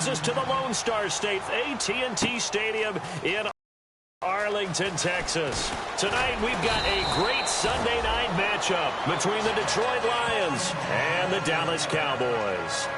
us to the Lone Star State, AT&T Stadium in Arlington, Texas. Tonight, we've got a great Sunday night matchup between the Detroit Lions and the Dallas Cowboys.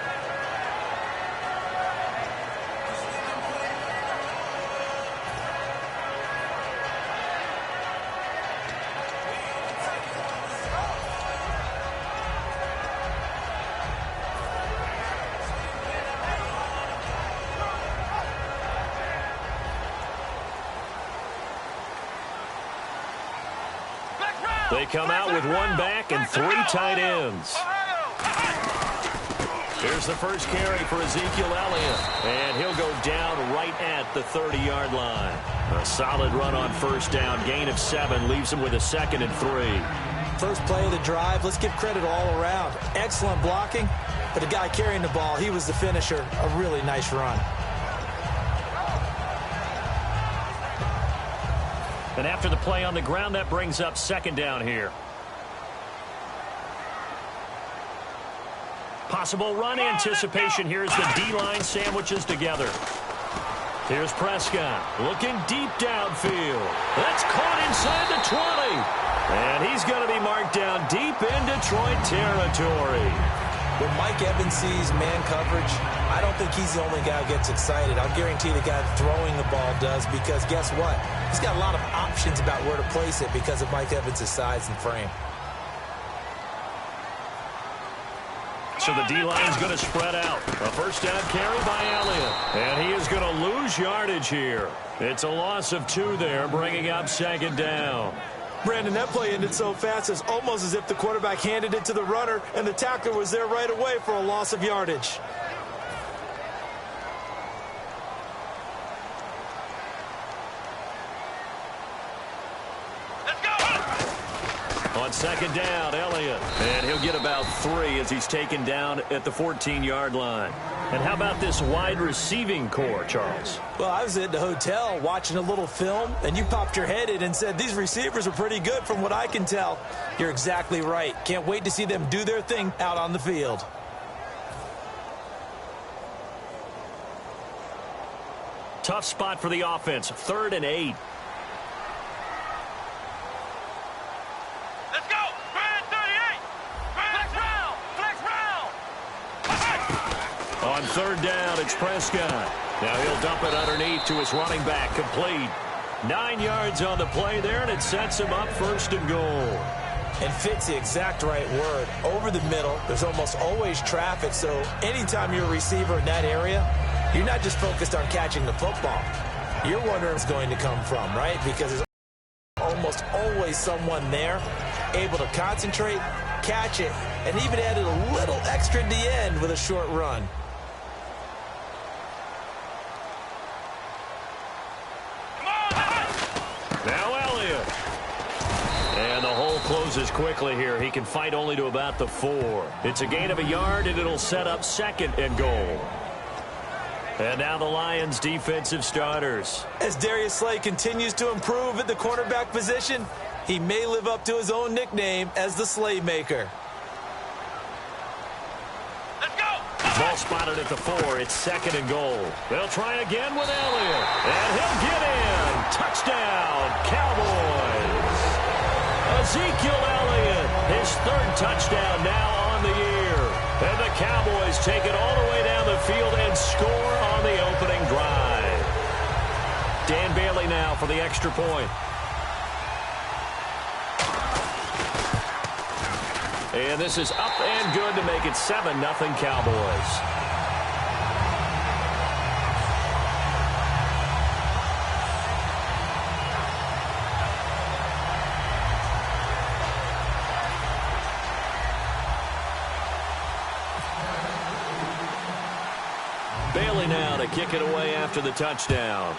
They come out with one back and three tight ends. Here's the first carry for Ezekiel Elliott, and he'll go down right at the 30-yard line. A solid run on first down, gain of 7, leaves him with a 2nd and 3. First play of the drive, let's give credit all around. Excellent blocking, but the guy carrying the ball, he was the finisher. A really nice run. And after the play on the ground, that brings up 2nd down here. Possible run anticipation here as the D-line sandwiches together. Here's Prescott looking deep downfield. That's caught inside the 20. And he's going to be marked down deep in Detroit territory. When Mike Evans sees man coverage, I don't think he's the only guy who gets excited. I'll guarantee the guy throwing the ball does, because guess what? He's got a lot of options about where to place it because of Mike Evans' size and frame. So the D-line's going to spread out. A first down carry by Elliott. And he is going to lose yardage here. It's a loss of 2 there, bringing up 2nd down. Brandon, that play ended so fast, it's almost as if the quarterback handed it to the runner and the tackler was there right away for a loss of yardage. On 2nd down, Elliott. And he'll get about 3 as he's taken down at the 14-yard line. And how about this wide receiving core, Charles? Well, I was at the hotel watching a little film, and you popped your head in and said, these receivers are pretty good from what I can tell. You're exactly right. Can't wait to see them do their thing out on the field. Tough spot for the offense. 3rd and 8. On 3rd down, it's Prescott. Now he'll dump it underneath to his running back, complete. 9 yards on the play there, and it sets him up 1st and goal. And fits the exact right word. Over the middle, there's almost always traffic, so anytime you're a receiver in that area, you're not just focused on catching the football. You're wondering where it's going to come from, right? Because there's almost always someone there able to concentrate, catch it, and even added a little extra at the end with a short run. Now Elliott. And the hole closes quickly here. He can fight only to about the 4. It's a gain of a yard, and it'll set up 2nd and goal. And now the Lions' defensive starters. As Darius Slay continues to improve at the cornerback position, he may live up to his own nickname as the Slaymaker. Ball spotted at the 4. It's 2nd and goal. They'll try again with Elliott. And he'll get in. Touchdown, Cowboys. Ezekiel Elliott, his 3rd touchdown now on the year. And the Cowboys take it all the way down the field and score on the opening drive. Dan Bailey now for the extra point. And this is up and good to make it 7-0 Cowboys. Bailey now to kick it away after the touchdown.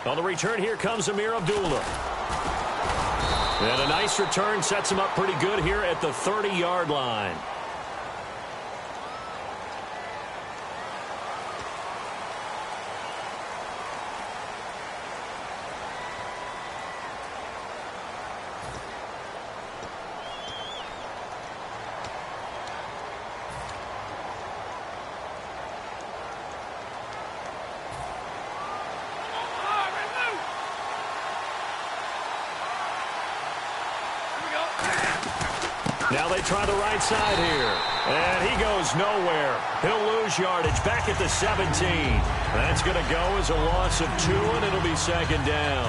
On the return, here comes Amir Abdullah. And a nice return sets him up pretty good here at the 30-yard line. Now they try the right side here. And he goes nowhere. He'll lose yardage back at the 17. That's going to go as a loss of 2, and it'll be second down.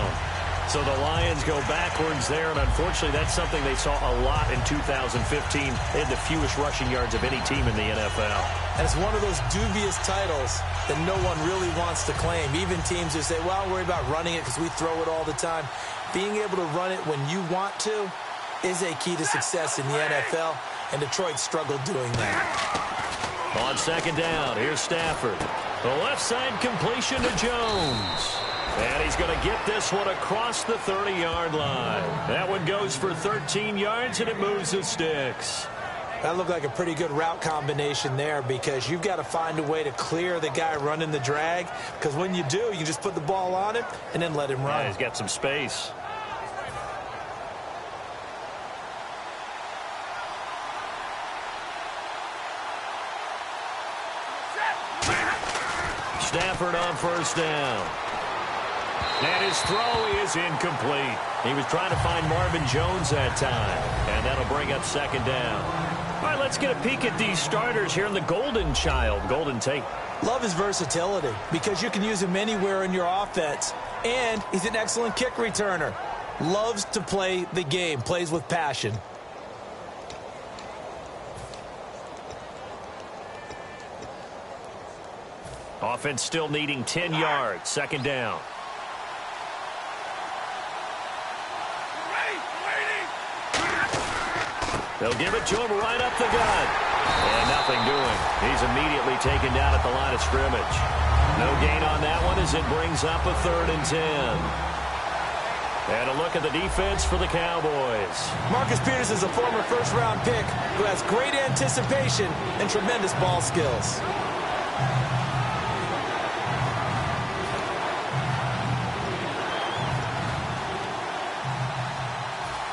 So the Lions go backwards there, and unfortunately that's something they saw a lot in 2015. They had the fewest rushing yards of any team in the NFL. And it's one of those dubious titles that no one really wants to claim. Even teams who say, well, I'll worry about running it because we throw it all the time. Being able to run it when you want to is a key to success in the NFL, and Detroit struggled doing that. On second down, here's Stafford. The left side completion to Jones. And he's going to get this one across the 30-yard line. That one goes for 13 yards, and it moves the sticks. That looked like a pretty good route combination there, because you've got to find a way to clear the guy running the drag, because when you do, you just put the ball on him and then let him run. Yeah, he's got some space. Stafford on first down. And his throw is incomplete. He was trying to find Marvin Jones that time. And that'll bring up second down. All right, let's get a peek at these starters here in the Golden Child, Golden Tate. Love his versatility, because you can use him anywhere in your offense. And he's an excellent kick returner. Loves to play the game, plays with passion. Offense still needing 10 yards. Second down. They'll give it to him right up the gut. And nothing doing. He's immediately taken down at the line of scrimmage. No gain on that one as it brings up a 3rd and 10. And a look at the defense for the Cowboys. Marcus Peters is a former first-round pick who has great anticipation and tremendous ball skills.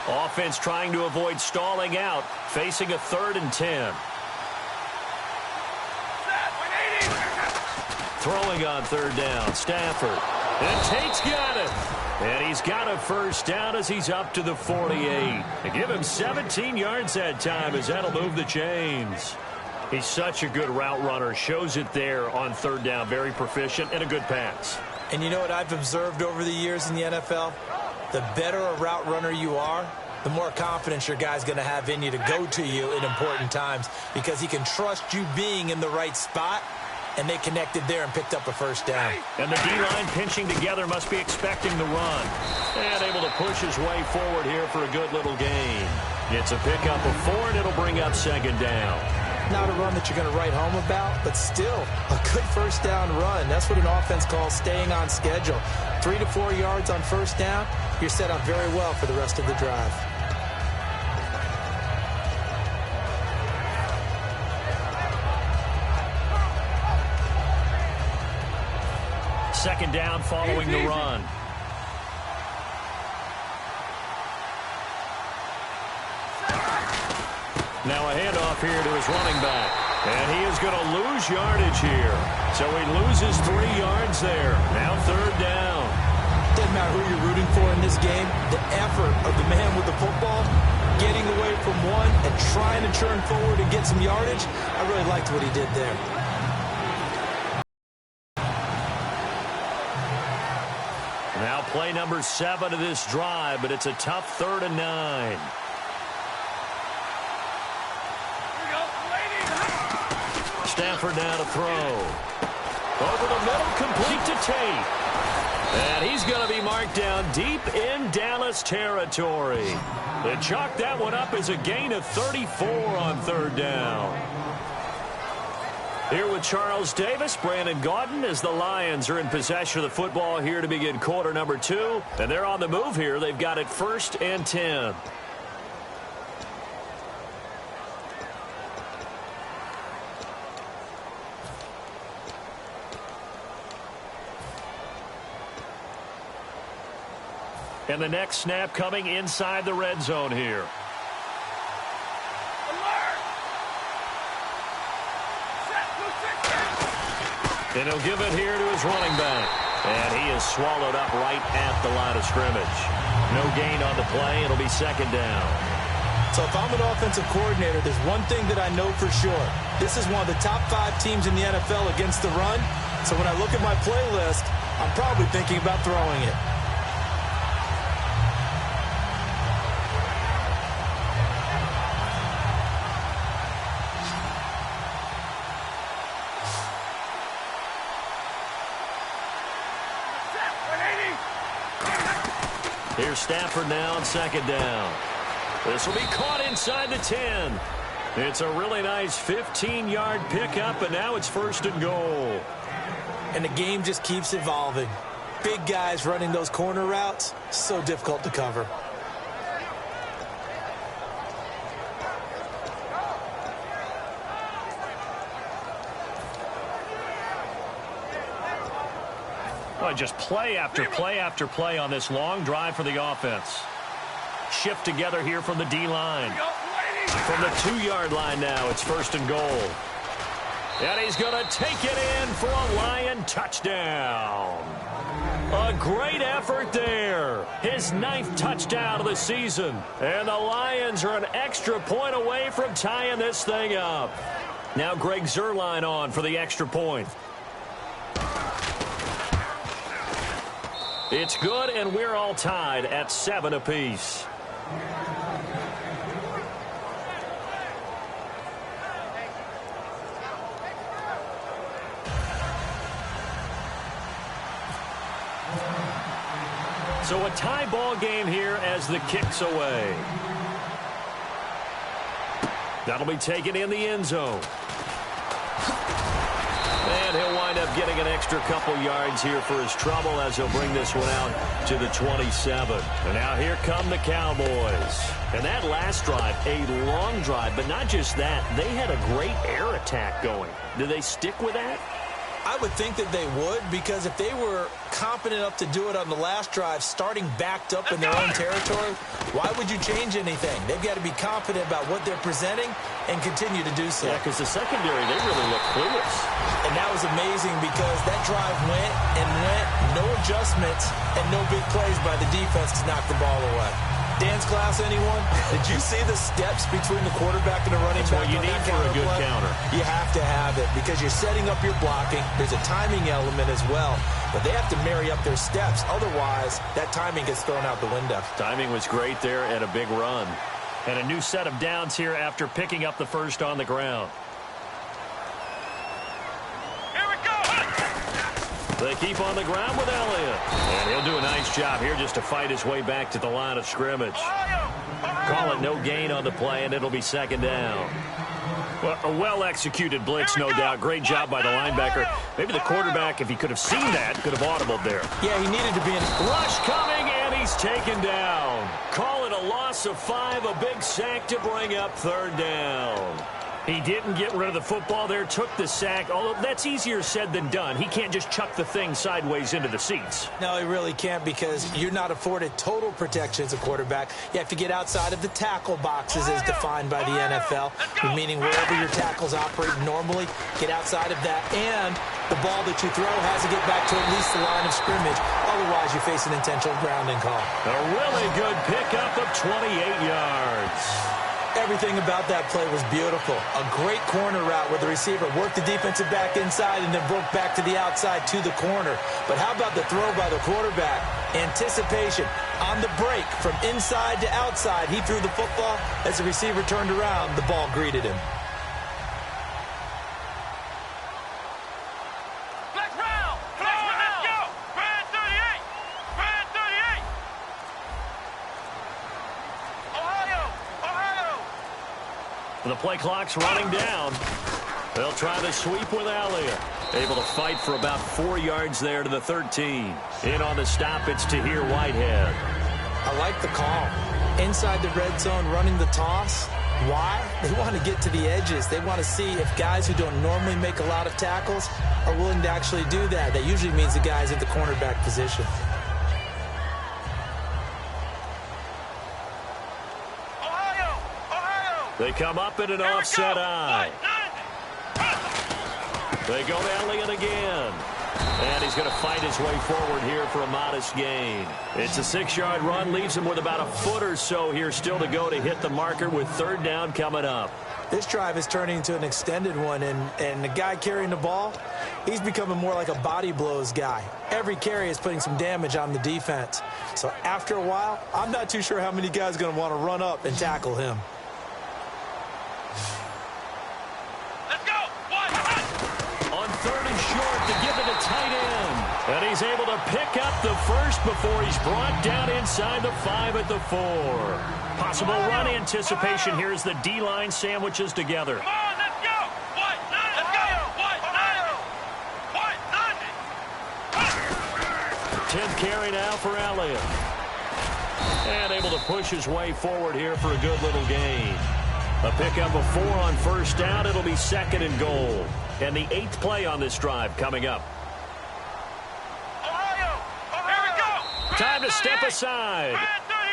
Offense trying to avoid stalling out, facing a 3rd and 10. Throwing on 3rd down, Stafford. And Tate's got it. And he's got a first down as he's up to the 48. They give him 17 yards that time as that'll move the chains. He's such a good route runner. Shows it there on 3rd down. Very proficient and a good pass. And you know what I've observed over the years in the NFL? The better a route runner you are, the more confidence your guy's going to have in you to go to you in important times, because he can trust you being in the right spot, and they connected there and picked up a first down. And the D-line pinching together must be expecting the run. And able to push his way forward here for a good little gain. It's a pickup of 4, and it'll bring up second down. Not a run that you're going to write home about, but still a good first down run. That's what an offense calls staying on schedule. 3 to 4 yards on first down, you're set up very well for the rest of the drive. Second down following the run. Now a handoff here to his running back. And he is going to lose yardage here. So he loses 3 yards there. Now 3rd down. Doesn't matter who you're rooting for in this game. The effort of the man with the football, getting away from one and trying to turn forward and get some yardage, I really liked what he did there. Now play number 7 of this drive, but it's a tough 3rd and 9. Stafford now to throw. Over the middle, complete to Tate. And he's going to be marked down deep in Dallas territory. They chalk that one up as a gain of 34 on 3rd down. Here with Charles Davis, Brandon Gaudin, as the Lions are in possession of the football here to begin quarter number 2. And they're on the move here. They've got it 1st and 10. And the next snap coming inside the red zone here. And he'll give it here to his running back. And he is swallowed up right at the line of scrimmage. No gain on the play. It'll be second down. So if I'm an offensive coordinator, there's one thing that I know for sure. This is one of the top 5 teams in the NFL against the run. So when I look at my playlist, I'm probably thinking about throwing it. Here's Stafford now on 2nd down. This will be caught inside the 10. It's a really nice 15-yard pickup, and now it's 1st and goal. And the game just keeps evolving. Big guys running those corner routes, so difficult to cover. Oh, just play after play after play on this long drive for the offense. Shift together here from the D-line. From the 2-yard line now, it's 1st and goal. And he's going to take it in for a Lion touchdown. A great effort there. His 9th touchdown of the season. And the Lions are an extra point away from tying this thing up. Now Greg Zuerlein on for the extra point. It's good, and we're all tied at 7 apiece. So a tie ball game here as the kick's away. That'll be taken in the end zone. And he'll wind up getting an extra couple yards here for his trouble as he'll bring this one out to the 27. And now here come the Cowboys. And that last drive, a long drive, but not just that. They had a great air attack going. Do they stick with that? I would think that they would, because if they were competent enough to do it on the last drive, starting backed up in their own territory, why would you change anything? They've got to be confident about what they're presenting and continue to do so. Yeah, because the secondary, they really look clueless. And that was amazing because that drive went and went, no adjustments, and no big plays by the defense to knock the ball away. Dan's class, anyone? Did you see the steps between the quarterback and the running back? That's what you need for a good counter. You have to have it because you're setting up your blocking. There's a timing element as well, but they have to marry up their steps. Otherwise, that timing gets thrown out the window. Timing was great there and a big run. And a new set of downs here after picking up the first on the ground. They keep on the ground with Elliott. And he'll do a nice job here just to fight his way back to the line of scrimmage. Call it no gain on the play, and it'll be 2nd down. Well, a well-executed blitz, no doubt. Great job by the linebacker. Maybe the quarterback, if he could have seen that, could have audibled there. Yeah, he needed to be in. Rush coming, and he's taken down. Call it a loss of 5, a big sack to bring up 3rd down. He didn't get rid of the football there, took the sack, although that's easier said than done. He can't just chuck the thing sideways into the seats. No, he really can't because you're not afforded total protection as a quarterback. You have to get outside of the tackle boxes as defined by the NFL, meaning wherever your tackles operate normally, get outside of that, and the ball that you throw has to get back to at least the line of scrimmage. Otherwise, you face an intentional grounding call. A really good pickup of 28 yards. Everything about that play was beautiful. A great corner route where the receiver worked the defensive back inside and then broke back to the outside to the corner. But how about the throw by the quarterback? Anticipation on the break from inside to outside. He threw the football. As the receiver turned around, the ball greeted him. The play clock's running down. They'll try the sweep with Elliott. Able to fight for about 4 yards there to the 13. In on the stop, it's Tahir Whitehead. I like the call. Inside the red zone, running the toss. Why? They want to get to the edges. They want to see if guys who don't normally make a lot of tackles are willing to actually do that. That usually means the guy's at the cornerback position. They come up in an offset eye. They go to Elliott again. And he's going to fight his way forward here for a modest gain. It's a 6-yard run, leaves him with about a foot or so here still to go to hit the marker with third down coming up. This drive is turning into an extended one, and the guy carrying the ball, he's becoming more like a body blows guy. Every carry is putting some damage on the defense. So after a while, I'm not too sure how many guys are going to want to run up and tackle him. Tight end. And he's able to pick up the first before he's brought down inside the 5 at the 4. Possible run anticipation here as the D-line sandwiches together. Come on, let's go. What? Let's go. 10th carry now for Elliott. And able to push his way forward here for a good little gain. A pickup of 4 on first down. It'll be 2nd and goal. And the 8th play on this drive coming up. Time to step aside.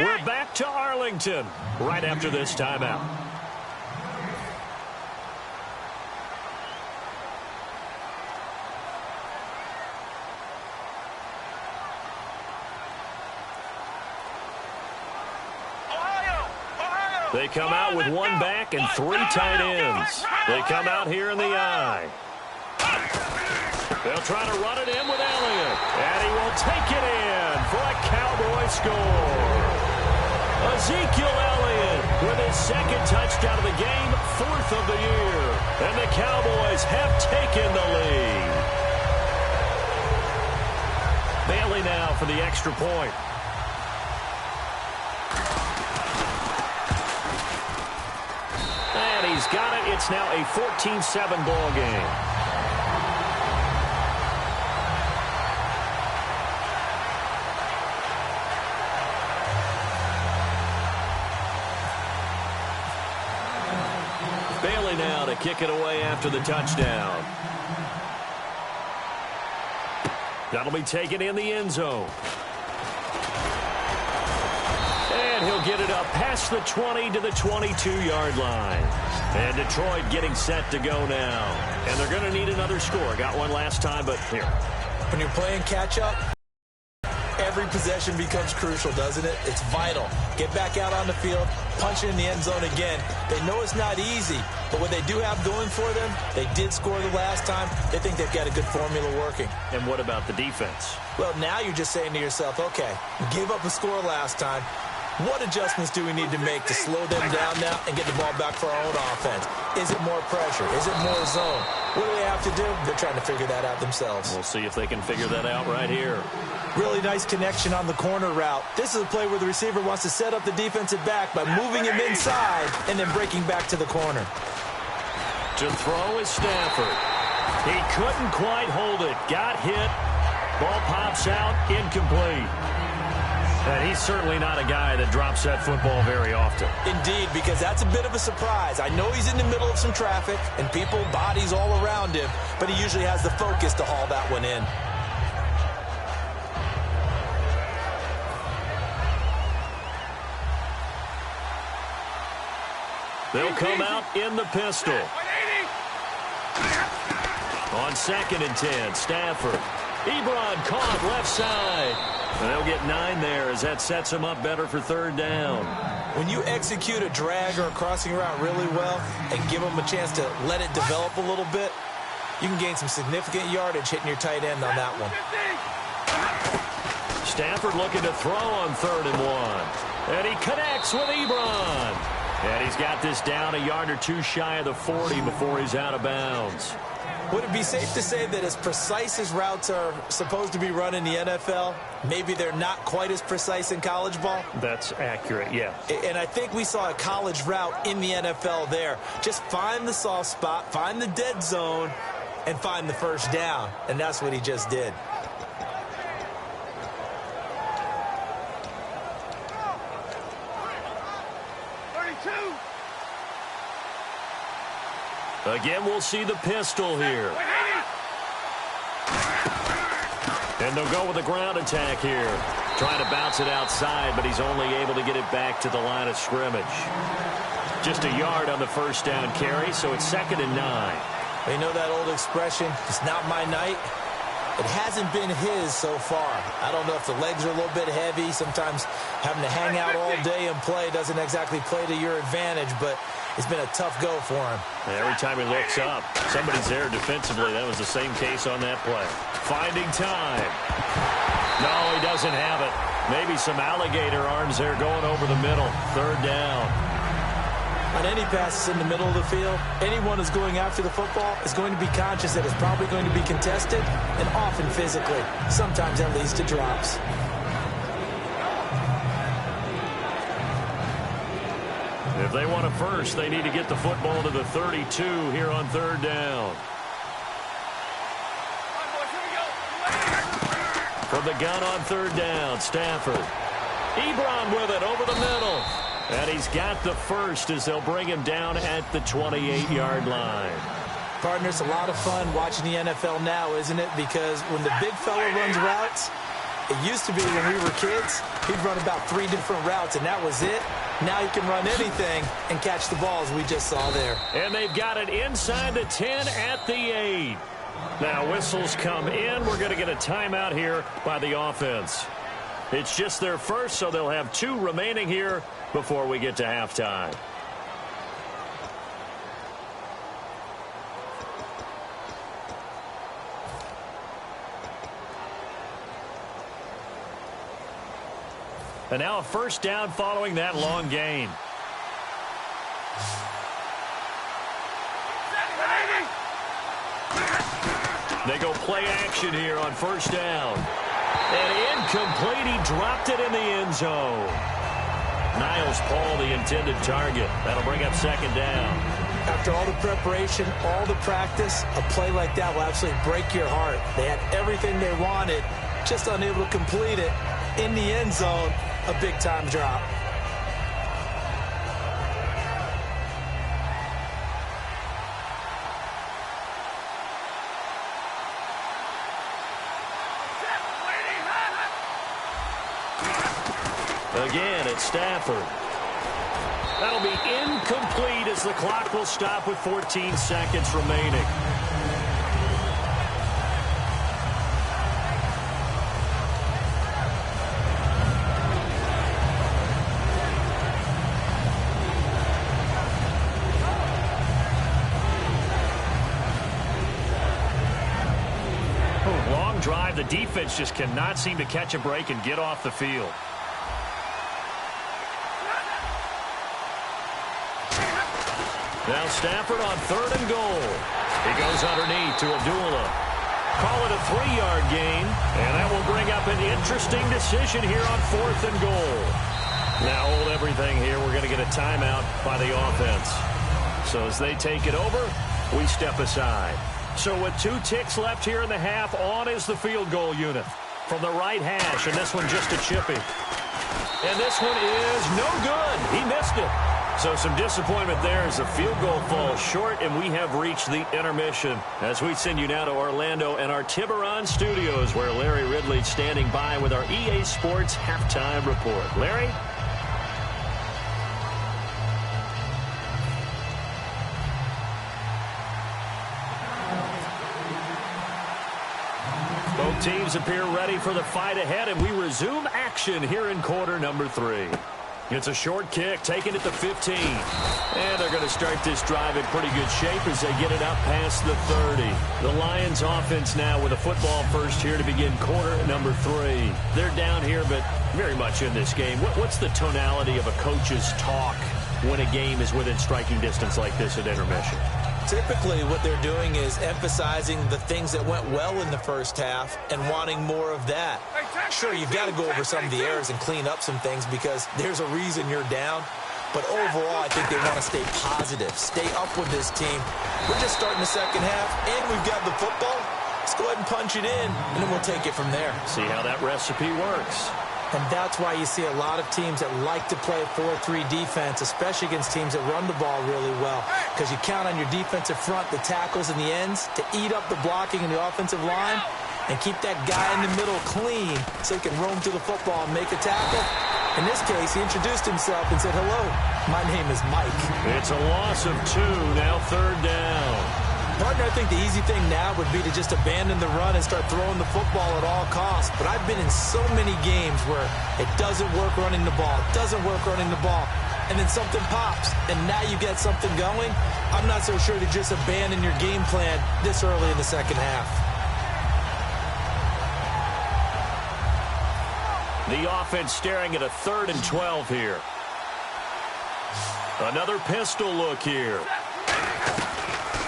We're back to Arlington right after this timeout. They come out with 1 back and 3 tight ends. They come out here in the I. They'll try to run it in with Elliott. And he will take it in for a Cowboy score. Ezekiel Elliott with his 2nd touchdown of the game, 4th of the year. And the Cowboys have taken the lead. Bailey now for the extra point. And he's got it. It's now a 14-7 ball game. Now to kick it away after the touchdown. That'll be taken in the end zone. And he'll get it up past the 20 to the 22-yard line. And Detroit getting set to go now. And they're going to need another score. Got one last time, but here. When you're playing catch-up, every possession becomes crucial, doesn't it? It's vital. Get back out on the field, punch it in the end zone again. They know it's not easy, but what they do have going for them, they did score the last time. They think they've got a good formula working. And what about the defense? Well, now you're just saying to yourself, okay, gave up a score last time. What adjustments do we need to make to slow them down now and get the ball back for our own offense? Is it more pressure? Is it more zone? What do they have to do? They're trying to figure that out themselves. We'll see if they can figure that out right here. Really nice connection on the corner route. This is a play where the receiver wants to set up the defensive back by moving him inside and then breaking back to the corner. To throw is Stafford. He couldn't quite hold it. Got hit. Ball pops out. Incomplete. And he's certainly not a guy that drops that football very often. Indeed, because that's a bit of a surprise. I know he's in the middle of some traffic and people, bodies all around him, but he usually has the focus to haul that one in. They'll come out in the pistol. On 2nd and 10, Stafford. Ebron caught left side. And they'll get 9 there as that sets him up better for third down. When you execute a drag or a crossing route really well and give them a chance to let it develop a little bit, you can gain some significant yardage hitting your tight end on that one. Stafford looking to throw on 3rd and 1. And he connects with Ebron. And he's got this down a yard or two shy of the 40 before he's out of bounds. Would it be safe to say that as precise as routes are supposed to be run in the NFL, maybe they're not quite as precise in college ball? That's accurate, yeah. And I think we saw a college route in the NFL there. Just find the soft spot, find the dead zone, and find the first down. And that's what he just did. Again, we'll see the pistol here. And they'll go with a ground attack here. Trying to bounce it outside, but he's only able to get it back to the line of scrimmage. Just a yard on the first down carry, so it's 2nd and 9. You know that old expression, it's not my night? It hasn't been his so far. I don't know if the legs are a little bit heavy. Sometimes having to hang out all day and play doesn't exactly play to your advantage, but it's been a tough go for him. Every time he looks up, somebody's there defensively. That was the same case on that play. Finding time. No, he doesn't have it. Maybe some alligator arms there going over the middle. Third down. On any passes in the middle of the field, anyone who's going after the football is going to be conscious that it's probably going to be contested, and often physically. Sometimes that leads to drops. If they want a first, they need to get the football to the 32 here on third down. From the gun on third down, Stafford. Ebron with it over the middle. And he's got the first as they'll bring him down at the 28-yard line. Partner, it's a lot of fun watching the NFL now, isn't it? Because when the big fella runs routes, it used to be when we were kids, he'd run about 3 different routes, and that was it. Now he can run anything and catch the balls we just saw there. And they've got it inside the 10 at the 8. Now whistles come in. We're going to get a timeout here by the offense. It's just their first, so they'll have 2 remaining here before we get to halftime. And now a first down following that long gain. They go play action here on first down. And incomplete. He dropped it in the end zone. Niles Paul, the intended target. That'll bring up second down. After all the preparation, all the practice, a play like that will absolutely break your heart. They had everything they wanted, just unable to complete it. In the end zone, a big-time drop. Again, it's Stafford. That'll be incomplete as the clock will stop with 14 seconds remaining. Long drive. The defense just cannot seem to catch a break and get off the field. Now Stafford on third and goal. He goes underneath to Abdullah. Call it a 3-yard gain, and that will bring up an interesting decision here on fourth and goal. Now hold everything here. We're going to get a timeout by the offense. So as they take it over, we step aside. So with 2 ticks left here in the half, on is the field goal unit. From the right hash, and this one just a chippy. And this one is no good. He missed it. So some disappointment there as the field goal falls short, and we have reached the intermission. As we send you now to Orlando and our Tiburon studios, where Larry Ridley's standing by with our EA Sports halftime report. Larry? Both teams appear ready for the fight ahead, and we resume action here in quarter number 3. It's a short kick, taken at the 15. And they're going to start this drive in pretty good shape as they get it up past the 30. The Lions offense now with a football first here to begin quarter number 3. They're down here, but very much in this game. What's the tonality of a coach's talk when a game is within striking distance like this at intermission? Typically, what they're doing is emphasizing the things that went well in the first half and wanting more of that. Sure, you've got to go over some of the errors and clean up some things because there's a reason you're down. But overall, I think they want to stay positive, stay up with this team. We're just starting the second half, and we've got the football. Let's go ahead and punch it in, and then we'll take it from there. See how that recipe works. And that's why you see a lot of teams that like to play 4-3 defense, especially against teams that run the ball really well. Because you count on your defensive front, the tackles and the ends, to eat up the blocking in the offensive line and keep that guy in the middle clean so he can roam to the football and make a tackle. In this case, he introduced himself and said, "Hello, my name is Mike." It's a loss of 2, now third down. Partner, I think the easy thing now would be to just abandon the run and start throwing the football at all costs. But I've been in so many games where it doesn't work running the ball, and then something pops, and now you get something going. I'm not so sure to just abandon your game plan this early in the second half. The offense staring at a 3rd and 12 here. Another pistol look here.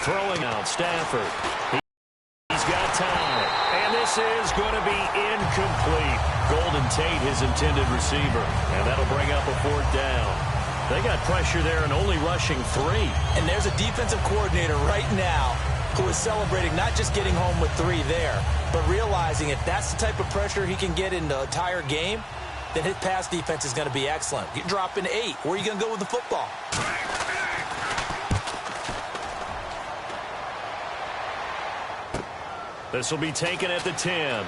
Throwing out Stafford. He's got time. And this is going to be incomplete. Golden Tate, his intended receiver. And that'll bring up a 4th down. They got pressure there and only rushing 3. And there's a defensive coordinator right now who is celebrating not just getting home with 3 there, but realizing if that's the type of pressure he can get in the entire game, then his pass defense is going to be excellent. You're dropping 8. Where are you going to go with the football? This will be taken at the 10.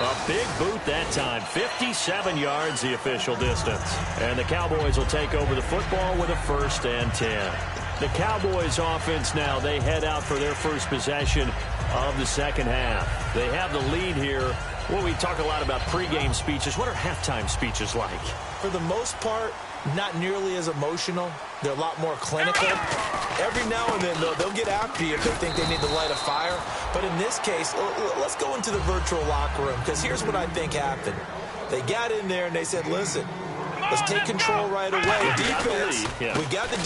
A big boot that time. 57 yards the official distance. And the Cowboys will take over the football with a 1st and 10. The Cowboys offense now, they head out for their first possession of the second half. They have the lead here. Well, we talk a lot about pregame speeches. What are halftime speeches like? For the most part, not nearly as emotional. They're a lot more clinical. Every now and then, they'll get after you if they think they need to light a fire. But in this case, let's go into the virtual locker room, because here's what I think happened. They got in there and they said, listen, let's take control right away. Defense, we got the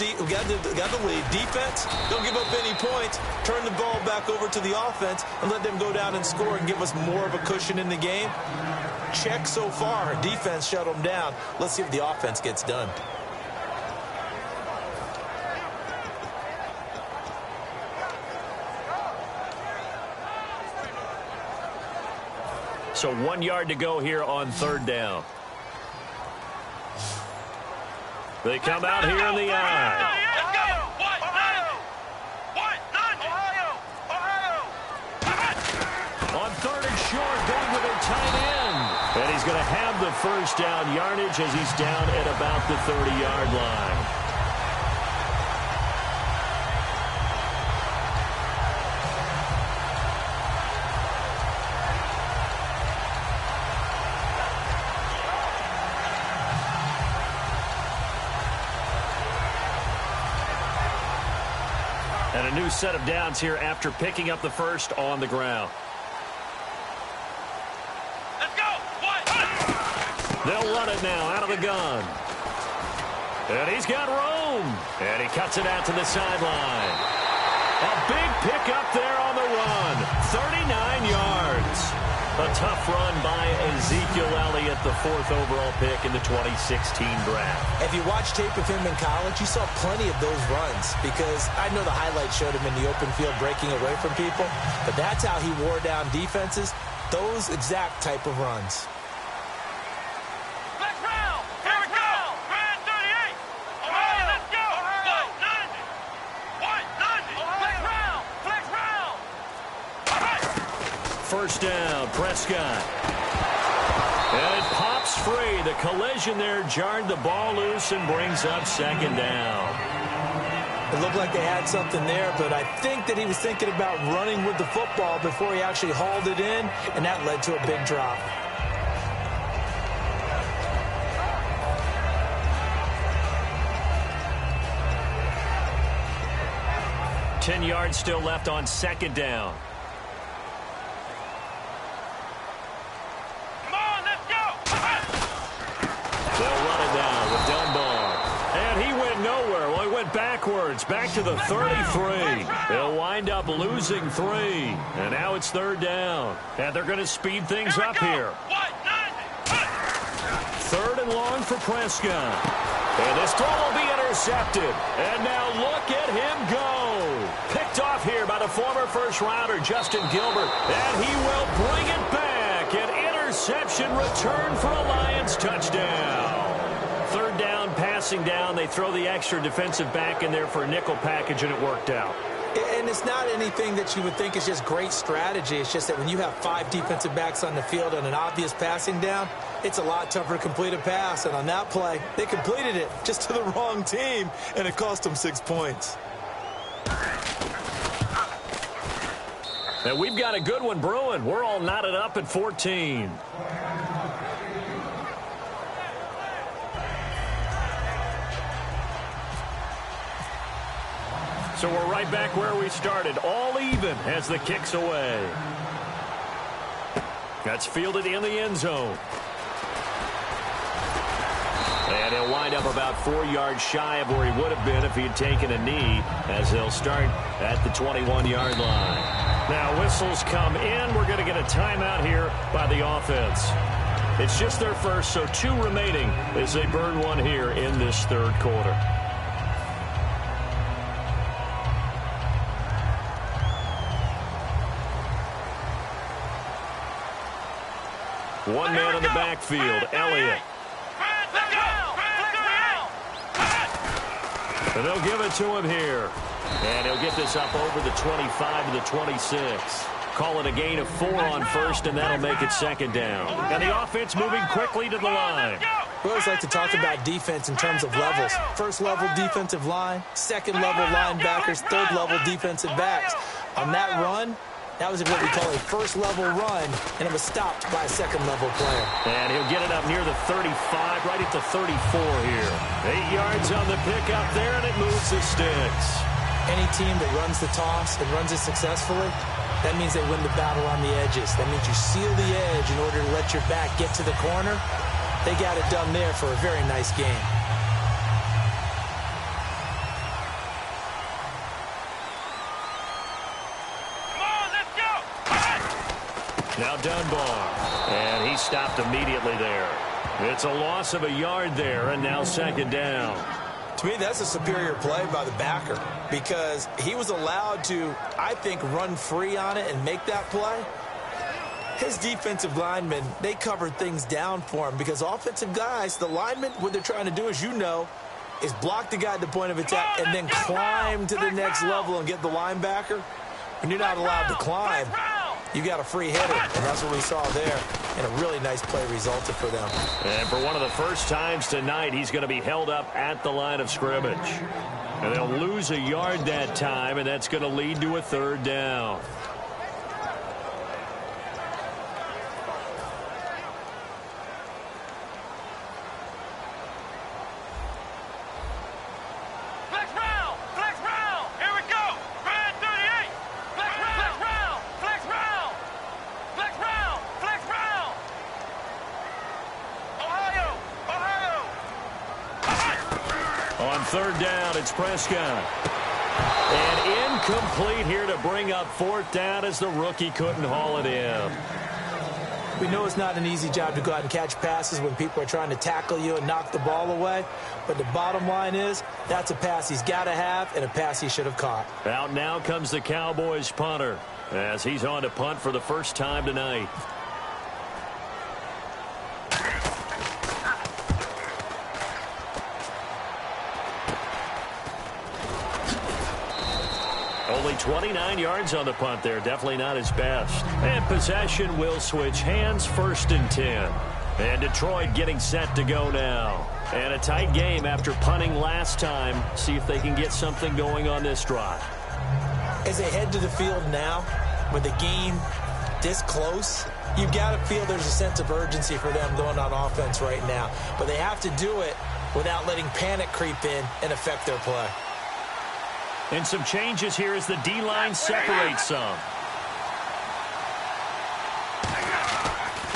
lead. Defense, don't give up any points. Turn the ball back over to the offense and let them go down and score and give us more of a cushion in the game. Check so far. Defense shut them down. Let's see if the offense gets done. So 1 yard to go here on 3rd down. They come out here in the eye. On 3rd and short, going with their tight end. And he's going to have the 1st down yardage as he's down at about the 30-yard line. And a new set of downs here after picking up the 1st on the ground. Let's go. They'll run it now out of the gun. And he's got room. And he cuts it out to the sideline. A big pickup there on the run. 39 yards. A tough run by Ezekiel Elliott, the 4th overall pick in the 2016 draft. If you watch tape of him in college, you saw plenty of those runs, because I know the highlights showed him in the open field breaking away from people, but that's how he wore down defenses, those exact type of runs. Let's round. Here we go. Grand 38. Ohio, let's go. 190. Flex round. Flex round. All right. 1st down, Prescott. And it pops free. The collision there jarred the ball loose and brings up 2nd down. It looked like they had something there, but I think that he was thinking about running with the football before he actually hauled it in, and that led to a big drop. Ten yards still left on 2nd down. They'll run it down with Dunbar. And he went nowhere. Well, he went backwards, back to the 33. They'll wind up losing 3. And now it's 3rd down. And they're going to speed things up here. 3rd and long for Prescott. And this throw will be intercepted. And now look at him go. Picked off here by the former first-rounder, Justin Gilbert. And he will bring it back. An interception return for a Lions touchdown. 3rd down, passing down. They throw the extra defensive back in there for a nickel package, and it worked out. And it's not anything that you would think is just great strategy. It's just that when you have 5 defensive backs on the field on an obvious passing down, it's a lot tougher to complete a pass. And on that play, they completed it just to the wrong team, and it cost them 6 points. And we've got a good one brewing. We're all knotted up at 14. So we're right back where we started, all even as the kick's away. That's fielded in the end zone. And he'll wind up about 4 yards shy of where he would have been if he had taken a knee, as they'll start at the 21-yard line. Now whistles come in. We're going to get a timeout here by the offense. It's just their first, so 2 remaining as they burn one here in this third quarter. One man in the backfield, Elliott. And they'll give it to him here. And he'll get this up over the 25 to the 26. Call it a gain of 4 on first, and that'll make it second down. And the offense moving quickly to the line. We always like to talk about defense in terms of levels. First-level defensive line, second-level linebackers, third-level defensive backs. On that run, that was what we call a first-level run, and it was stopped by a second-level player. And he'll get it up near the 35, right at the 34 here. 8 yards on the pickup there, and it moves the sticks. Any team that runs the toss and runs it successfully, that means they win the battle on the edges. That means you seal the edge in order to let your back get to the corner. They got it done there for a very nice game. Now Dunbar, and he stopped immediately there. It's a loss of a yard there, and now second down. To me, that's a superior play by the backer because he was allowed to, I think, run free on it and make that play. His defensive linemen, they covered things down for him because offensive guys, the linemen, what they're trying to do, as you know, is block the guy at the point of attack and then climb to the next level and get the linebacker. When you're not allowed to climb, you got a free hitter, and that's what we saw there. And a really nice play resulted for them. And for one of the first times tonight, he's going to be held up at the line of scrimmage. And they'll lose a yard that time, and that's going to lead to a third down. Third down, it's Prescott. And incomplete here to bring up fourth down as the rookie couldn't haul it in. We know it's not an easy job to go out and catch passes when people are trying to tackle you and knock the ball away. But the bottom line is, that's a pass he's got to have and a pass he should have caught. Out now comes the Cowboys punter as he's on to punt for the first time tonight. Only 29 yards on the punt there. Definitely not his best. And possession will switch hands, 1st and 10. And Detroit getting set to go now. And a tight game after punting last time. See if they can get something going on this drive. As they head to the field now, with the game this close, you've got to feel there's a sense of urgency for them going on offense right now. But they have to do it without letting panic creep in and affect their play. And some changes here as the D-line separates some.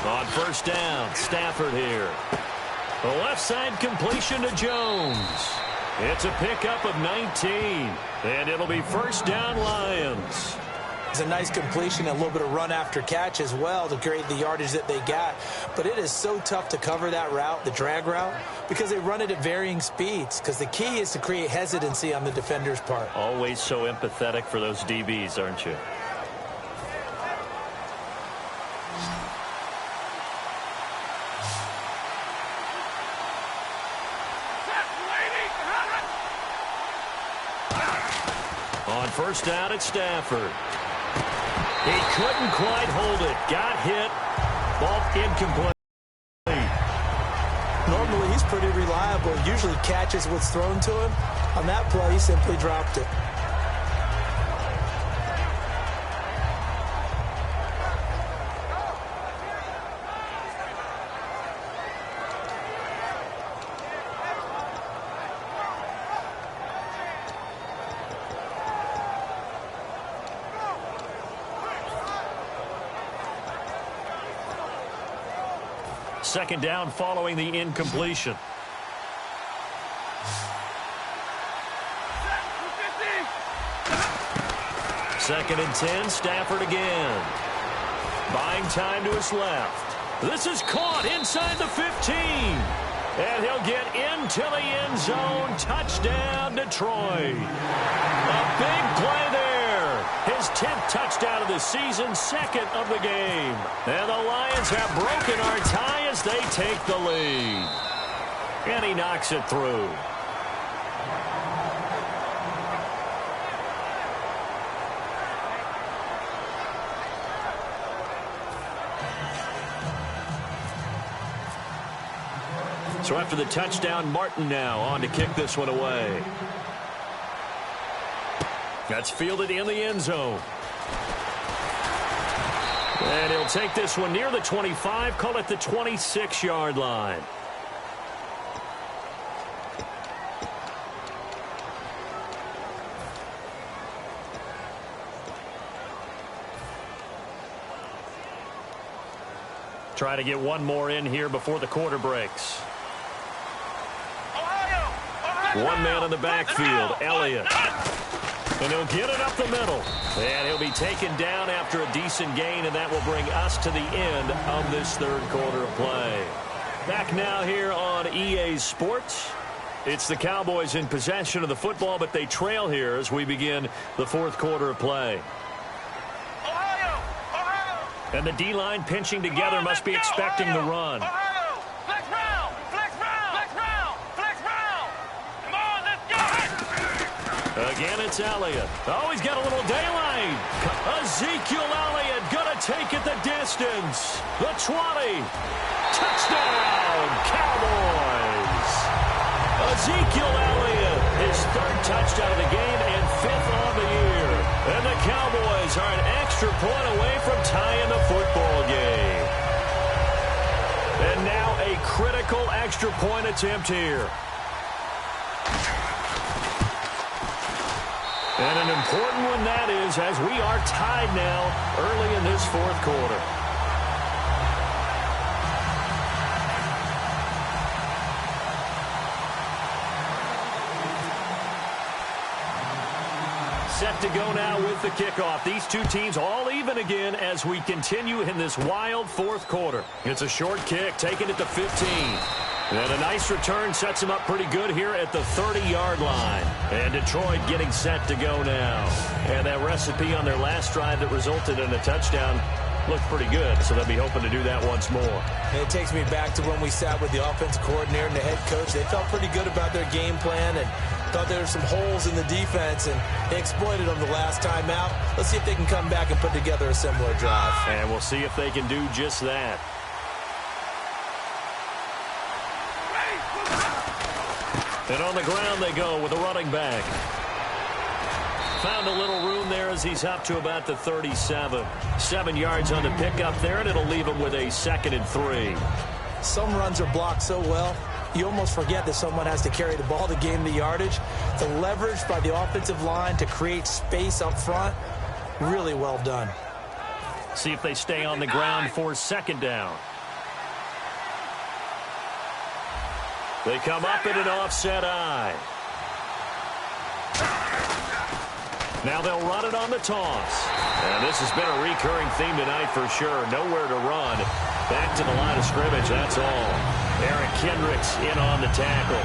On first down, Stafford here. The left side completion to Jones. It's a pickup of 19. And it'll be first down, Lions. It's a nice completion, a little bit of run after catch as well to create the yardage that they got. But it is so tough to cover that route, the drag route, because they run it at varying speeds. Because the key is to create hesitancy on the defender's part. Always so empathetic for those DBs, aren't you? On first down, it's Stafford. He couldn't quite hold it. Got hit. Ball incomplete. Normally, he's pretty reliable. Usually catches what's thrown to him. On that play, he simply dropped it. second down following the incompletion. Second and 10, Stafford again. Buying time to his left. This is caught inside the 15. And he'll get into the end zone. Touchdown, Detroit. A big play there. His 10th touchdown of the season, second of the game. And the Lions have broken our tie as they take the lead. And he knocks it through. So after the touchdown, Martin now on to kick this one away. That's fielded in the end zone. And he'll take this one near the 25, call it the 26-yard line. Try to get one more in here before the quarter breaks. One man in the backfield, Elliott. And he'll get it up the middle. And he'll be taken down after a decent gain, and that will bring us to the end of this third quarter of play. Back now here on EA Sports. It's the Cowboys in possession of the football, but they trail here as we begin the fourth quarter of play. And the D-line pinching together must be expecting the run. Again, it's Elliott. Oh, he's got a little daylight. Ezekiel Elliott going to take it the distance. The 20. Touchdown, Cowboys. Ezekiel Elliott, his third touchdown of the game and fifth on the year. And the Cowboys are an extra point away from tying the football game. And now a critical extra point attempt here. And an important one that is, as we are tied now early in this fourth quarter. Set to go now with the kickoff. These two teams all even again as we continue in this wild fourth quarter. It's a short kick, taken at the 15. And a nice return sets him up pretty good here at the 30-yard line. And Detroit getting set to go now. And that recipe on their last drive that resulted in a touchdown looked pretty good, so they'll be hoping to do that once more. And it takes me back to when we sat with the offensive coordinator and the head coach. They felt pretty good about their game plan and thought there were some holes in the defense, and they exploited them the last time out. Let's see if they can come back and put together a similar drive. And we'll see if they can do just that. And on the ground they go with a running back. Found a little room there as he's up to about the 37. 7 yards on the pickup there, and it'll leave him with a 2nd and 3. Some runs are blocked so well, you almost forget that someone has to carry the ball to gain the yardage. The leverage by the offensive line to create space up front, really well done. See if they stay on the ground for second down. They come up in an offset eye. Now they'll run it on the toss. And this has been a recurring theme tonight for sure. Nowhere to run. Back to the line of scrimmage, that's all. Eric Kendricks in on the tackle.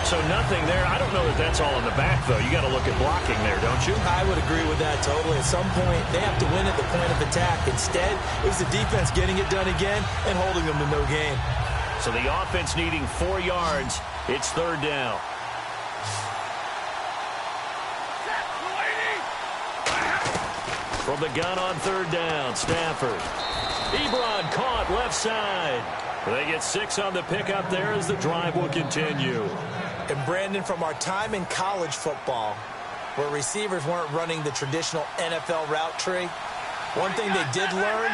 So nothing there. I don't know if that's all in the back, though. You got to look at blocking there, don't you? I would agree with that totally. At some point, they have to win at the point of attack. Instead, it was the defense getting it done again and holding them to no gain. So the offense needing 4 yards. It's third down. From the gun on third down, Stafford. Ebron caught left side. They get 6 on the pickup there as the drive will continue. And Brandon, from our time in college football, where receivers weren't running the traditional NFL route tree, one thing they did learn,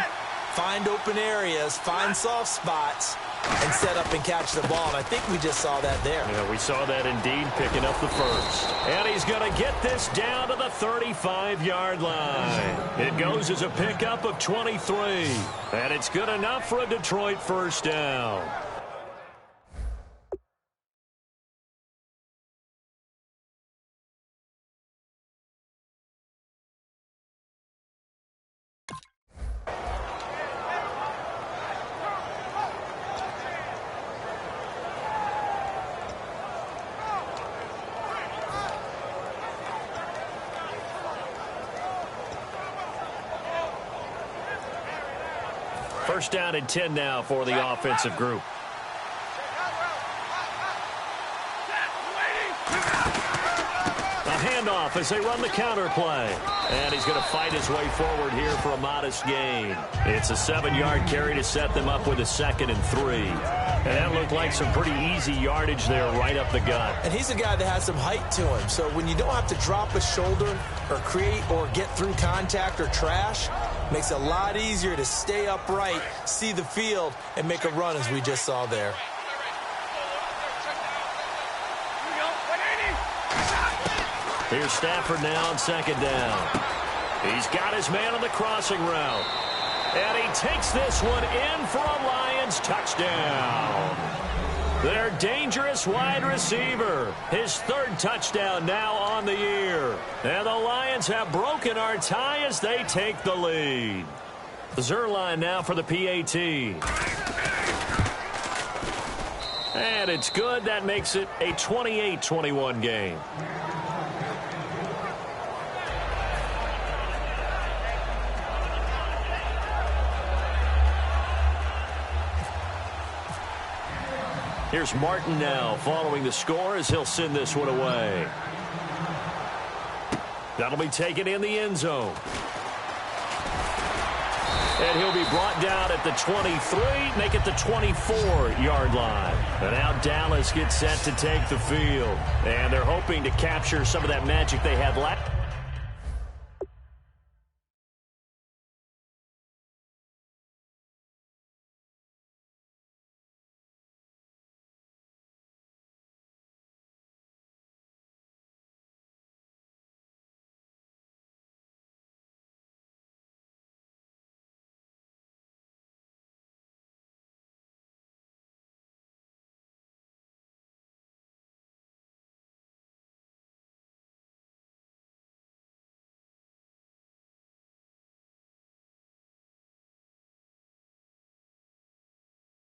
find open areas, find soft spots, and set up and catch the ball. And I think we just saw that there. Yeah, we saw that indeed, picking up the first. And he's going to get this down to the 35-yard line. It goes as a pickup of 23. And it's good enough for a Detroit first down. First down and 10 now for the offensive group. A handoff as they run the counter play. And he's going to fight his way forward here for a modest gain. It's a 7-yard carry to set them up with a 2nd and 3. And that looked like some pretty easy yardage there right up the gut. And he's a guy that has some height to him. So when you don't have to drop a shoulder or create or get through contact or trash, makes it a lot easier to stay upright, see the field, and make a run as we just saw there. Here's Stafford now on 2nd down. He's got his man on the crossing route. And he takes this one in for a Lions touchdown. Their dangerous wide receiver. His 3rd touchdown now on the year. And the Lions have broken our tie as they take the lead. Zuerlein now for the PAT. And it's good. That makes it a 28-21 game. Here's Martin now following the score as he'll send this one away. That'll be taken in the end zone. And he'll be brought down at the 23, make it the 24-yard line. And now Dallas gets set to take the field. And they're hoping to capture some of that magic they had last.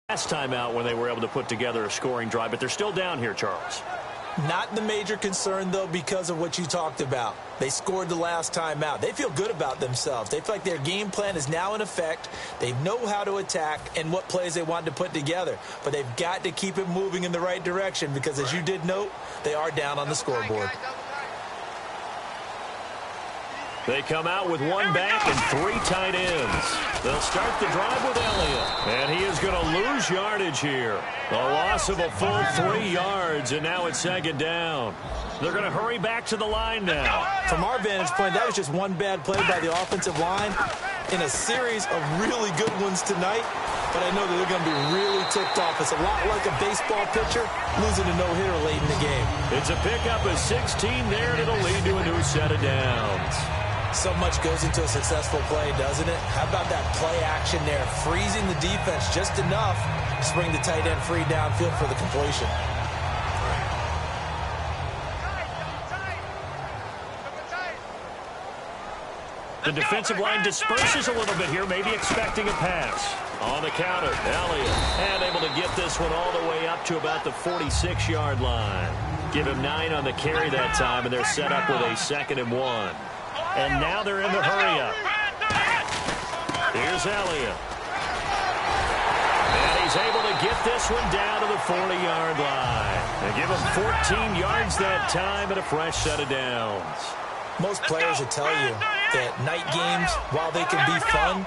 Last time out when they were able to put together a scoring drive, but they're still down here, Charles. Not the major concern, though, because of what you talked about. They scored the last time out. They feel good about themselves. They feel like their game plan is now in effect. They know how to attack and what plays they want to put together. But they've got to keep it moving in the right direction because, as you did note, they are down on the scoreboard. They come out with 1 back and 3 tight ends. They'll start the drive with Elliott. And he is going to lose yardage here. A loss of a full 3 yards, and now it's 2nd down. They're going to hurry back to the line now. From our vantage point, that was just one bad play by the offensive line in a series of really good ones tonight. But I know that they're going to be really ticked off. It's a lot like a baseball pitcher losing a no-hitter late in the game. It's a pickup of 16 there, and it'll lead to a new set of downs. So much goes into a successful play, doesn't it? How about that play action there? Freezing the defense just enough to bring the tight end free downfield for the completion. The defensive line disperses a little bit here, maybe expecting a pass. On the counter, Elliott. And able to get this one all the way up to about the 46-yard line. Give him 9 on the carry that time, and they're set up with a 2nd and 1. And now they're in the hurry-up. Here's Elliott. And he's able to get this one down to the 40-yard line. They give him 14 yards that time and a fresh set of downs. Most players will tell you that night games, while they can be fun,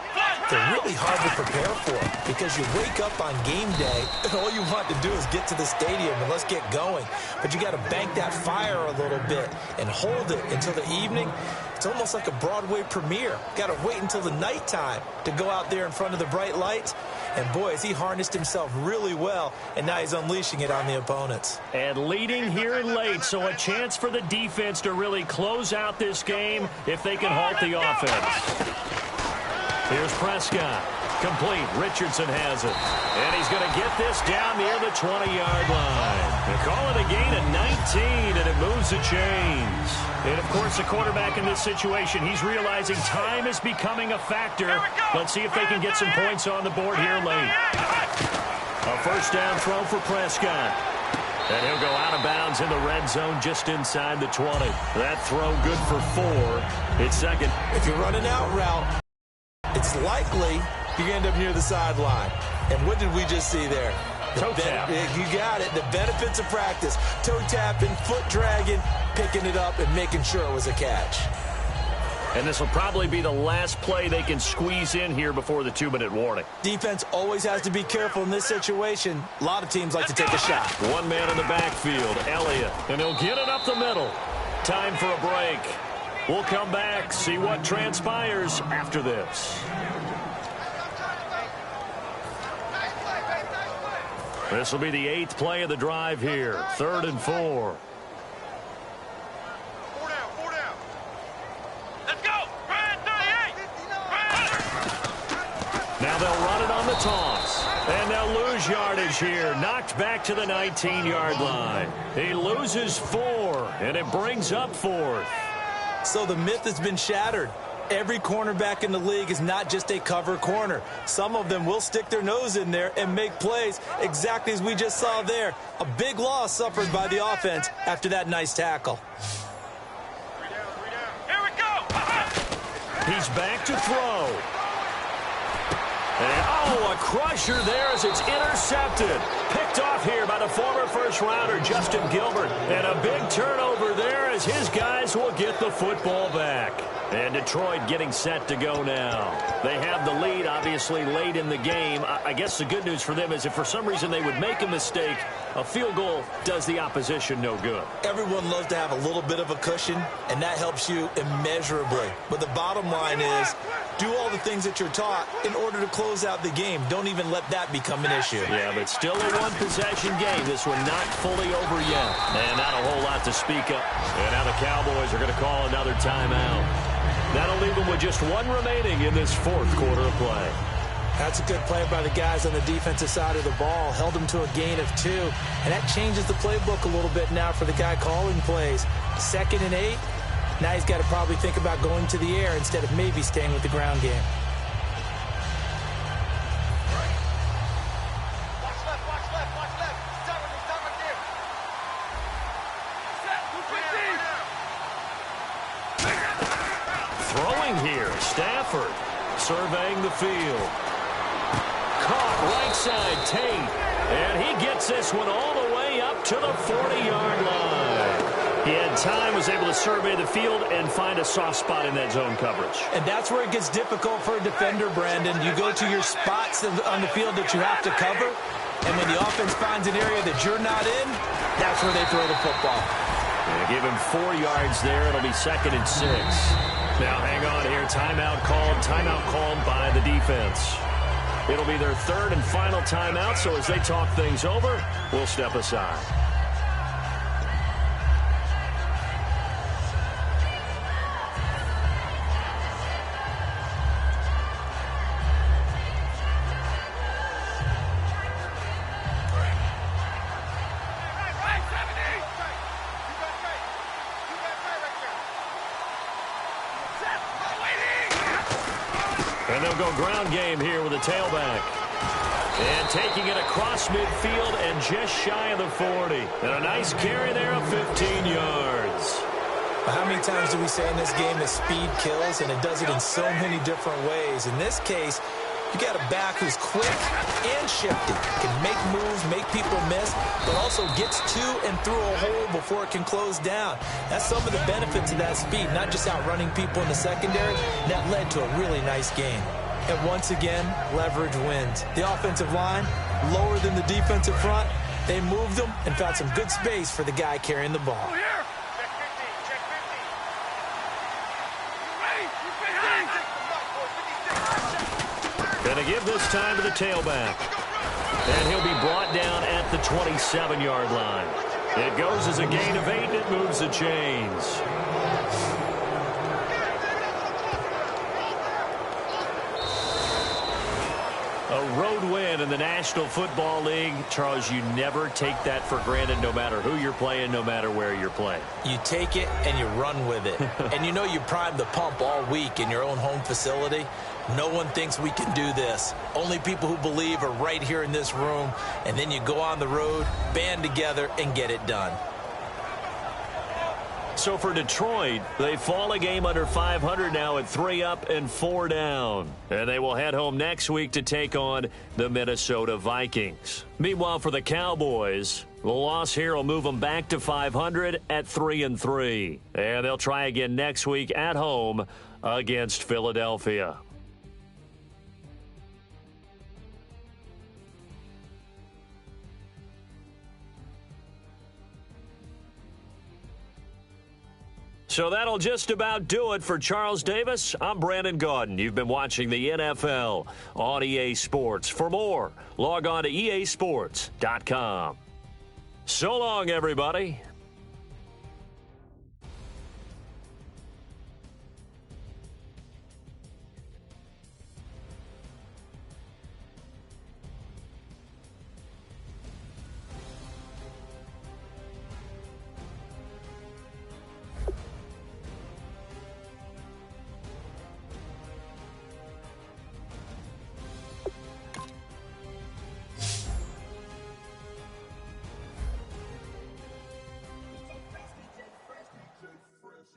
they're really hard to prepare for because you wake up on game day and all you want to do is get to the stadium and let's get going. But you got to bank that fire a little bit and hold it until the evening. It's almost like a Broadway premiere. Got to wait until the nighttime to go out there in front of the bright lights. And boy, has he harnessed himself really well, and now he's unleashing it on the opponents. And leading here late, so a chance for the defense to really close out this game if they can halt the offense. Here's Prescott. Complete. Richardson has it. And he's going to get this down near the 20-yard line. They call it a gain of 19, and it moves the chains. And, of course, the quarterback in this situation, he's realizing time is becoming a factor. Let's see if they can get some points on the board here late. A first down throw for Prescott. And he'll go out of bounds in the red zone just inside the 20. That throw good for 4. It's second. If you're running out route, it's likely you're going to end up near the sideline. And what did we just see there? Toe tap. You got it. The benefits of practice. Toe tapping, foot dragging, picking it up, and making sure it was a catch. And this will probably be the last play they can squeeze in here before the 2-minute warning. Defense always has to be careful in this situation. A lot of teams like to take a shot. One man in the backfield, Elliott, and he'll get it up the middle. Time for a break. We'll come back, see what transpires after this. This will be the 8th play of the drive here. 3rd and 4. 4 down. Let's go. Brand 38. Now they'll run it on the toss. And they'll lose yardage here. Knocked back to the 19-yard line. He loses 4, and it brings up 4th. So the myth has been shattered. Every cornerback in the league is not just a cover corner. Some of them will stick their nose in there and make plays exactly as we just saw there. A big loss suffered by the offense after that nice tackle. 3 down. Here we go. He's back to throw. And, a crusher there as it's intercepted. Picked off here by the former first-rounder, Justin Gilbert. And a big turnover there as his guys will get the football back. And Detroit getting set to go now. They have the lead, obviously, late in the game. I guess the good news for them is if for some reason they would make a mistake, a field goal does the opposition no good. Everyone loves to have a little bit of a cushion, and that helps you immeasurably. But the bottom line is, do all the things that you're taught in order to close out the game. Don't even let that become an issue. Yeah, but still a one-possession game. This one not fully over yet. And not a whole lot to speak of. And now the Cowboys are going to call another timeout. That'll leave them with just 1 remaining in this 4th quarter of play. That's a good play by the guys on the defensive side of the ball. Held them to a gain of 2. And that changes the playbook a little bit now for the guy calling plays. 2nd and 8. Now he's got to probably think about going to the air instead of maybe staying with the ground game. Watch left. Stop right there. Throwing here, Stafford surveying the field. Caught right side, Tate. And he gets this one all the way up to the 40-yard line. He had time, was able to survey the field and find a soft spot in that zone coverage. And that's where it gets difficult for a defender, Brandon. You go to your spots on the field that you have to cover, and when the offense finds an area that you're not in, that's where they throw the football. And give him 4 yards there. It'll be 2nd and 6. Now hang on here. Timeout called by the defense. It'll be their 3rd and final timeout, so as they talk things over, we'll step aside. And they'll go ground game here with a tailback. And taking it across midfield and just shy of the 40. And a nice carry there of 15 yards. How many times do we say in this game that speed kills, and it does it in so many different ways? In this case, you got a back who's quick and shifty, can make moves, make people miss, but also gets to and through a hole before it can close down. That's some of the benefits of that speed, not just outrunning people in the secondary. That led to a really nice game. And once again, leverage wins. The offensive line, lower than the defensive front, they moved them and found some good space for the guy carrying the ball. And they give this time to the tailback. And he'll be brought down at the 27-yard line. It goes as a gain of 8, and it moves the chains. A road win in the National Football League. Charles, you never take that for granted no matter who you're playing, no matter where you're playing. You take it and you run with it. And you know you primed the pump all week in your own home facility. No one thinks we can do this. Only people who believe are right here in this room. And then you go on the road, band together, and get it done. So for Detroit, they fall a game under 500 now at 3 up and 4 down. And they will head home next week to take on the Minnesota Vikings. Meanwhile, for the Cowboys, the loss here will move them back to 500 at 3-3. And they'll try again next week at home against Philadelphia. So that'll just about do it for Charles Davis. I'm Brandon Gaudin. You've been watching the NFL on EA Sports. For more, log on to easports.com. So long, everybody.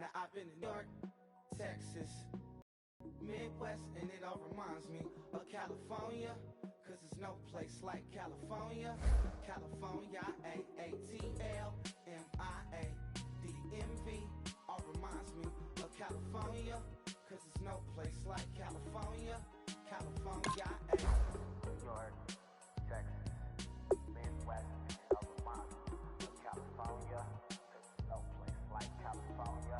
Now I've been in New York, Texas, Midwest, and it all reminds me of California, cause there's no place like California. California, A-A-T-L-M-I-A-D-M-V, all reminds me of California, cause there's no place like California. California, New York, Texas, Midwest, and it all reminds me of California, cause there's no place like California.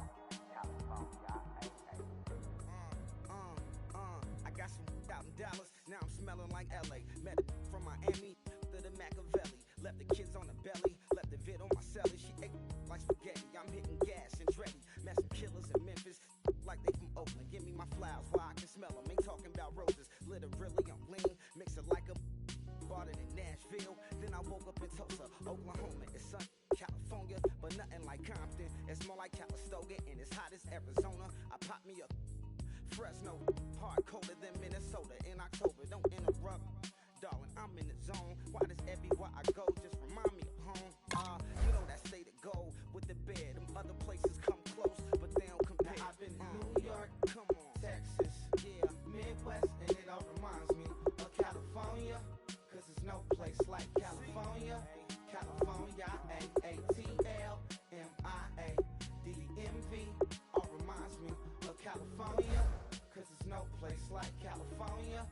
I got some out in Dallas, now I'm smelling like LA. Met a from Miami to the Machiavelli. Left the kids on the belly, left the vid on my celly. She ate like spaghetti, I'm hitting gas and Dreddy. Met some killers in Memphis, like they from Oakland. Give me my flowers while I can smell them. Ain't talking about roses, literally I'm lean. Mix it like a bought it in Nashville. Then I woke up in Tulsa, Oklahoma. It's sun, California, but nothing like Compton. It's more like Calistoga, and it's hot as Arizona. I pop me a Fresno, hard colder than Minnesota in October. Don't interrupt, darling, I'm in the zone. Why does everywhere I go just remind me of home? You know that state of gold with the bed. Them other places come close, but they don't compare. Now I've been in New York, come on, Texas, yeah, Midwest, and it all reminds me of California, cause there's no place like California. California, A-A-T-L-M-I-A-D-M-V, all reminds me of California, cause there's no place like California.